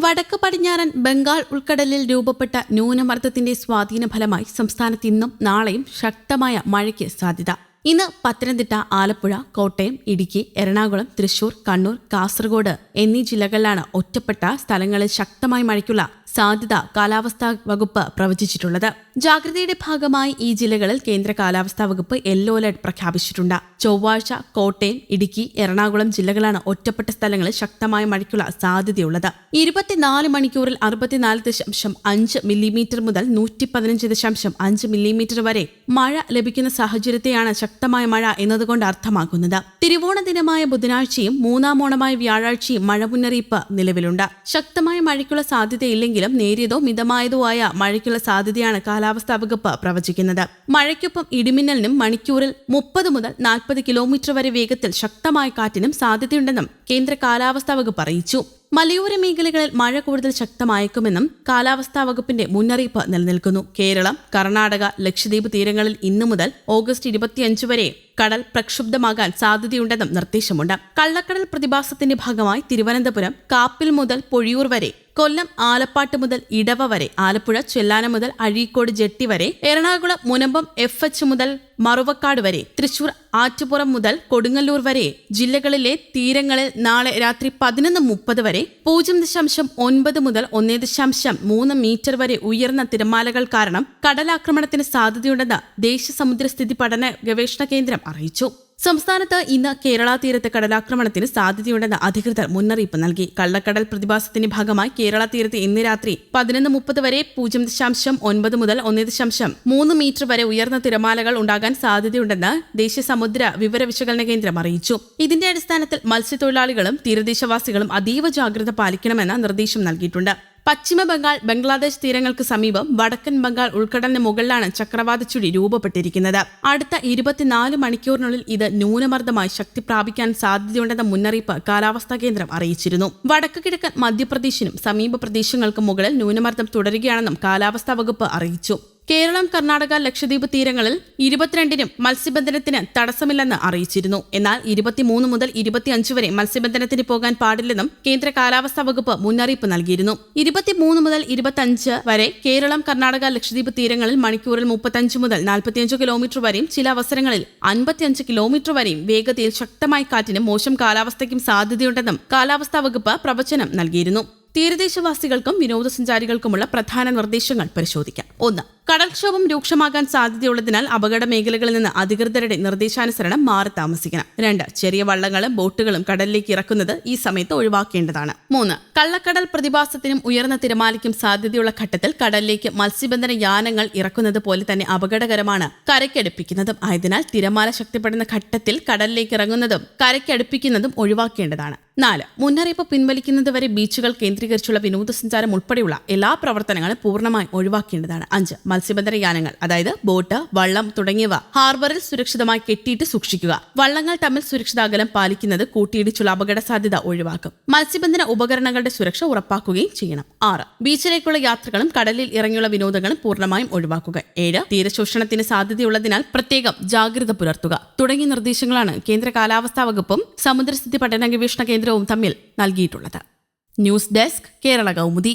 വടക്ക് പടിഞ്ഞാറൻ ബംഗാൾ ഉൾക്കടലിൽ രൂപപ്പെട്ട ന്യൂനമർദ്ദത്തിന്റെ സ്വാധീന ഫലമായി സംസ്ഥാനത്ത് ഇന്നും നാളെയും ശക്തമായ മഴയ്ക്ക് സാധ്യത. ഇന്ന് പത്തനംതിട്ട, ആലപ്പുഴ, കോട്ടയം, ഇടുക്കി, എറണാകുളം, തൃശൂർ, കണ്ണൂർ, കാസർഗോഡ് എന്നീ ജില്ലകളിലാണ് ഒറ്റപ്പെട്ട സ്ഥലങ്ങളിൽ ശക്തമായ മഴയ്ക്കുള്ള സാധ്യത കാലാവസ്ഥാ വകുപ്പ് പ്രവചിച്ചിട്ടുള്ളത്. ജാഗ്രതയുടെ ഭാഗമായി ഈ ജില്ലകളിൽ കേന്ദ്ര കാലാവസ്ഥാ വകുപ്പ് യെല്ലോ അലർട്ട് പ്രഖ്യാപിച്ചിട്ടുണ്ട്. ചൊവ്വാഴ്ച കോട്ടയം, ഇടുക്കി, എറണാകുളം ജില്ലകളാണ് ഒറ്റപ്പെട്ട സ്ഥലങ്ങളിൽ ശക്തമായ മഴയ്ക്കുള്ള സാധ്യതയുള്ളത്. 24 മണിക്കൂറിൽ 64.5 മില്ലിമീറ്റർ മുതൽ 115.5 മില്ലിമീറ്റർ വരെ മഴ ലഭിക്കുന്ന സാഹചര്യത്തെയാണ് ശക്തമായ മഴ എന്നതുകൊണ്ട് അർത്ഥമാക്കുന്നത്. തിരുവോണ ദിനമായ ബുധനാഴ്ചയും മൂന്നാം ഓണമായ വ്യാഴാഴ്ചയും മഴ മുന്നറിയിപ്പ് നിലവിലുണ്ട്. ശക്തമായ മഴയ്ക്കുള്ള സാധ്യതയില്ലെങ്കിൽ നേരിയതോ മിതമായതോ ആയ മഴയ്ക്കുള്ള സാധ്യതയാണ് കാലാവസ്ഥാ വകുപ്പ് പ്രവചിക്കുന്നത്. മഴയ്ക്കൊപ്പം ഇടിമിന്നലിനും മണിക്കൂറിൽ 30 മുതൽ 40 കിലോമീറ്റർ വരെ വേഗത്തിൽ ശക്തമായ കാറ്റിനും സാധ്യതയുണ്ടെന്നും കേന്ദ്ര കാലാവസ്ഥാ വകുപ്പ് അറിയിച്ചു. മലയോര മേഖലകളിൽ മഴ കൂടുതൽ ശക്തമായേക്കുമെന്നും കാലാവസ്ഥാ വകുപ്പിന്റെ മുന്നറിയിപ്പ് നിലനിൽക്കുന്നു. കേരളം, കർണാടക, ലക്ഷദ്വീപ് തീരങ്ങളിൽ ഇന്നു മുതൽ ഓഗസ്റ്റ് 25 വരെ കടൽ പ്രക്ഷുബ്ധമാകാൻ സാധ്യതയുണ്ടെന്നും നിർദ്ദേശമുണ്ട്. കള്ളക്കടൽ പ്രതിഭാസത്തിന്റെ ഭാഗമായി തിരുവനന്തപുരം കാപ്പിൽ മുതൽ പൊഴിയൂർ വരെ, കൊല്ലം ആലപ്പാട്ട് മുതൽ ഇടവ വരെ, ആലപ്പുഴ ചെല്ലാനം മുതൽ അഴീക്കോട് ജെട്ടി വരെ, എറണാകുളം മുനമ്പം FH മുതൽ മറുവക്കാട് വരെ, തൃശൂർ ആറ്റുപുറം മുതൽ കൊടുങ്ങല്ലൂർ വരെ ജില്ലകളിലെ തീരങ്ങളിൽ നാളെ രാത്രി 11:30 വരെ 0.9 മുതൽ 1.3 മീറ്റർ വരെ ഉയർന്ന തിരമാലകൾ കാരണം കടലാക്രമണത്തിന് സാധ്യതയുണ്ടെന്ന് ദേശീയ സമുദ്രസ്ഥിതി പഠന ഗവേഷണ കേന്ദ്രം അറിയിച്ചു. സംസ്ഥാനത്ത് ഇന്ന് കേരള തീരത്ത് കടലാക്രമണത്തിന് സാധ്യതയുണ്ടെന്ന് അധികൃതർ മുന്നറിയിപ്പ് നൽകി. കള്ളക്കടൽ പ്രതിഭാസത്തിന്റെ ഭാഗമായി കേരള തീരത്ത് ഇന്ന് രാത്രി 11:30 വരെ 0.9 മുതൽ 1.3 മീറ്റർ വരെ ഉയർന്ന തിരമാലകൾ ഉണ്ടാകാൻ സാധ്യതയുണ്ടെന്ന് ദേശീയ സമുദ്ര വിവര വിശകലന കേന്ദ്രം അറിയിച്ചു. ഇതിന്റെ അടിസ്ഥാനത്തിൽ മത്സ്യത്തൊഴിലാളികളും തീരദേശവാസികളും അതീവ ജാഗ്രത പാലിക്കണമെന്ന് നിർദ്ദേശം നൽകിയിട്ടുണ്ട്. പശ്ചിമ ബംഗാൾ, ബംഗ്ലാദേശ് തീരങ്ങൾക്ക് സമീപം വടക്കൻ ബംഗാൾ ഉൾക്കടലിന് മുകളിലാണ് ചക്രവാത ചുഴി രൂപപ്പെട്ടിരിക്കുന്നത്. അടുത്ത 24 മണിക്കൂറിനുള്ളിൽ ഇത് ന്യൂനമർദ്ദമായി ശക്തി പ്രാപിക്കാൻ സാധ്യതയുണ്ടെന്ന മുന്നറിയിപ്പ് കാലാവസ്ഥാ കേന്ദ്രം അറിയിച്ചിരുന്നു. വടക്ക് കിഴക്കൻ മധ്യപ്രദേശിനും സമീപ പ്രദേശങ്ങൾക്കും മുകളിൽ ന്യൂനമർദ്ദം തുടരുകയാണെന്നും കാലാവസ്ഥാ വകുപ്പ് അറിയിച്ചു. കേരളം, കർണാടക, ലക്ഷദ്വീപ് തീരങ്ങളിൽ 22-നും മത്സ്യബന്ധനത്തിന് തടസ്സമില്ലെന്ന് അറിയിച്ചിരുന്നു. എന്നാൽ 23 മുതൽ 25 വരെ മത്സ്യബന്ധനത്തിന് പോകാൻ പാടില്ലെന്നും കേന്ദ്ര കാലാവസ്ഥാ വകുപ്പ് മുന്നറിയിപ്പ് നൽകിയിരുന്നു. 23 മുതൽ 25 വരെ കേരളം, കർണാടക, ലക്ഷദ്വീപ് തീരങ്ങളിൽ മണിക്കൂറിൽ 35 മുതൽ 45 കിലോമീറ്റർ വരെയും ചില അവസരങ്ങളിൽ 55 കിലോമീറ്റർ വരെയും വേഗതയിൽ ശക്തമായ കാറ്റിനും മോശം കാലാവസ്ഥയ്ക്കും സാധ്യതയുണ്ടെന്നും കാലാവസ്ഥാ വകുപ്പ് പ്രവചനം നൽകിയിരുന്നു. തീരദേശവാസികൾക്കും വിനോദസഞ്ചാരികൾക്കുമുള്ള പ്രധാന നിർദ്ദേശങ്ങൾ പരിശോധിക്കാം. 1. കടൽക്ഷോഭം രൂക്ഷമാകാൻ സാധ്യതയുള്ളതിനാൽ അപകട മേഖലകളിൽ നിന്ന് അധികൃതരുടെ നിർദ്ദേശാനുസരണം മാറി താമസിക്കണം. 2. ചെറിയ വള്ളങ്ങളും ബോട്ടുകളും കടലിലേക്ക് ഇറക്കുന്നത് ഈ സമയത്ത് ഒഴിവാക്കേണ്ടതാണ്. 3. കള്ളക്കടൽ പ്രതിഭാസത്തിനും ഉയർന്ന തിരമാലയ്ക്കും സാധ്യതയുള്ള ഘട്ടത്തിൽ കടലിലേക്ക് മത്സ്യബന്ധന യാനങ്ങൾ ഇറക്കുന്നത് പോലെ തന്നെ അപകടകരമാണ് കരയ്ക്കടുപ്പിക്കുന്നതും. ആയതിനാൽ തിരമാല ശക്തിപ്പെടുന്ന ഘട്ടത്തിൽ കടലിലേക്ക് ഇറങ്ങുന്നതും കരയ്ക്കടുപ്പിക്കുന്നതും ഒഴിവാക്കേണ്ടതാണ്. 4. മുന്നറിയിപ്പ് പിൻവലിക്കുന്നതുവരെ ബീച്ചുകൾ കേന്ദ്രീകരിച്ചുള്ള വിനോദസഞ്ചാരം ഉൾപ്പെടെയുള്ള എല്ലാ പ്രവർത്തനങ്ങളും പൂർണ്ണമായും ഒഴിവാക്കേണ്ടതാണ്. 5. മത്സ്യബന്ധന യാനങ്ങൾ, അതായത് ബോട്ട്, വള്ളം തുടങ്ങിയവ ഹാർബറിൽ സുരക്ഷിതമായി കെട്ടിയിട്ട് സൂക്ഷിക്കുക. വള്ളങ്ങൾ തമ്മിൽ സുരക്ഷിത അകലം പാലിക്കുന്നത് കൂട്ടിയിടിച്ചുള്ള അപകട സാധ്യത ഒഴിവാക്കും. മത്സ്യബന്ധന ഉപകരണങ്ങളുടെ സുരക്ഷ ഉറപ്പാക്കുകയും ചെയ്യണം. 6. ബീച്ചിലേക്കുള്ള യാത്രകളും കടലിൽ ഇറങ്ങിയുള്ള വിനോദങ്ങളും പൂർണ്ണമായും ഒഴിവാക്കുക. 7. തീരശോഷണത്തിന് സാധ്യതയുള്ളതിനാൽ പ്രത്യേകം ജാഗ്രത പുലർത്തുക. തുടങ്ങിയ നിർദ്ദേശങ്ങളാണ് കേന്ദ്ര കാലാവസ്ഥാ വകുപ്പും സമുദ്രസ്ഥിതി പഠന ഗവേഷണ കേന്ദ്രവും തമ്മിൽ നൽകിയിട്ടുള്ളത്. News desk, Kerala Kaumudi.